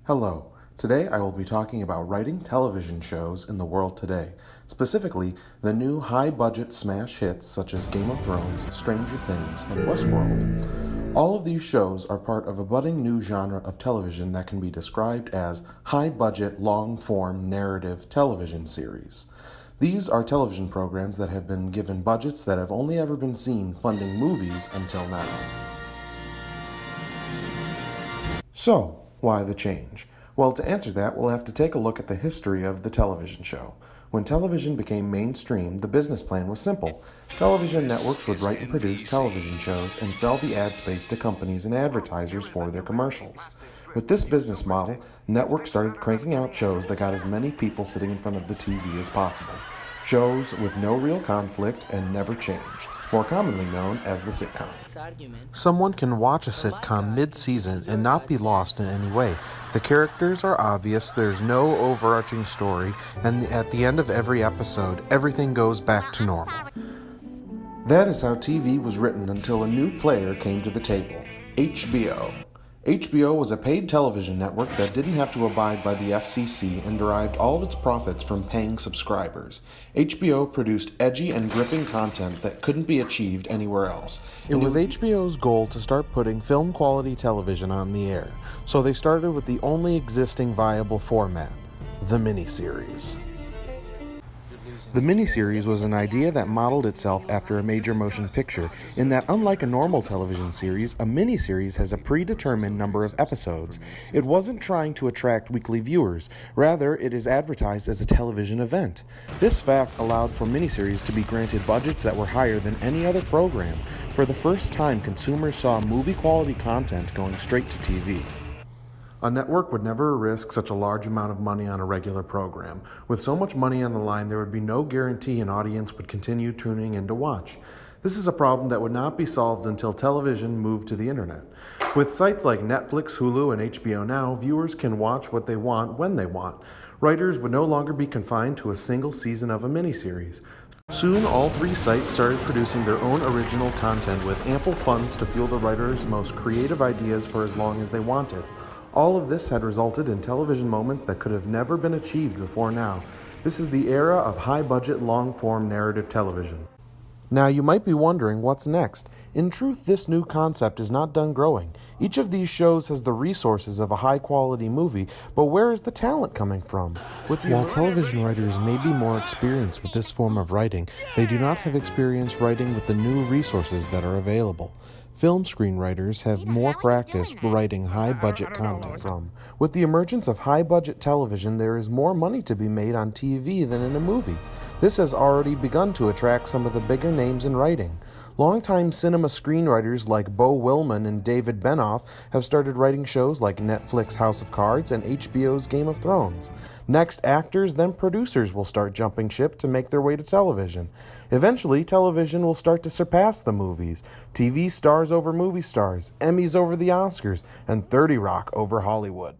Hello. Today I will be talking about writing television shows in the world today, specifically the new high-budget smash hits such as Game of Thrones, Stranger Things, and Westworld. All of these shows are part of a budding new genre of television that can be described as high-budget, long-form narrative television series. These are television programs that have been given budgets that have only ever been seen funding movies until now. So, why the change? Well, to answer that, we'll have to take a look at the history of the television show. When television became mainstream, the business plan was simple. Television networks would write and produce television shows and sell the ad space to companies and advertisers for their commercials. With this business model, networks started cranking out shows that got as many people sitting in front of the TV as possible. Shows with no real conflict and never changed, more commonly known as the sitcom. Someone can watch a sitcom mid-season and not be lost in any way. The characters are obvious, there's no overarching story, and at the end of every episode, everything goes back to normal. That is how TV was written until a new player came to the table, HBO. HBO was a paid television network that didn't have to abide by the FCC and derived all of its profits from paying subscribers. HBO produced edgy and gripping content that couldn't be achieved anywhere else. It was HBO's goal to start putting film-quality television on the air, so they started with the only existing viable format, the miniseries. The miniseries was an idea that modeled itself after a major motion picture, in that unlike a normal television series, a miniseries has a predetermined number of episodes. It wasn't trying to attract weekly viewers, rather it is advertised as a television event. This fact allowed for miniseries to be granted budgets that were higher than any other program. For the first time, consumers saw movie-quality content going straight to TV. A network would never risk such a large amount of money on a regular program. With so much money on the line, there would be no guarantee an audience would continue tuning in to watch. This is a problem that would not be solved until television moved to the internet. With sites like Netflix, Hulu, and HBO Now, viewers can watch what they want when they want. Writers would no longer be confined to a single season of a miniseries. Soon, all three sites started producing their own original content with ample funds to fuel the writers' most creative ideas for as long as they wanted. All of this had resulted in television moments that could have never been achieved before now. This is the era of high-budget, long-form narrative television. Now you might be wondering what's next. In truth, this new concept is not done growing. Each of these shows has the resources of a high-quality movie, but where is the talent coming from? While television writers may be more experienced with this form of writing, they do not have experience writing with the new resources that are available. Film screenwriters have more practice writing high-budget content from. With the emergence of high-budget television, there is more money to be made on TV than in a movie. This has already begun to attract some of the bigger names in writing. Longtime cinema screenwriters like Beau Willimon and David Benioff have started writing shows like Netflix House of Cards and HBO's Game of Thrones. Next, actors, then producers will start jumping ship to make their way to television. Eventually, television will start to surpass the movies. TV stars over movie stars, Emmys over the Oscars, and 30 Rock over Hollywood.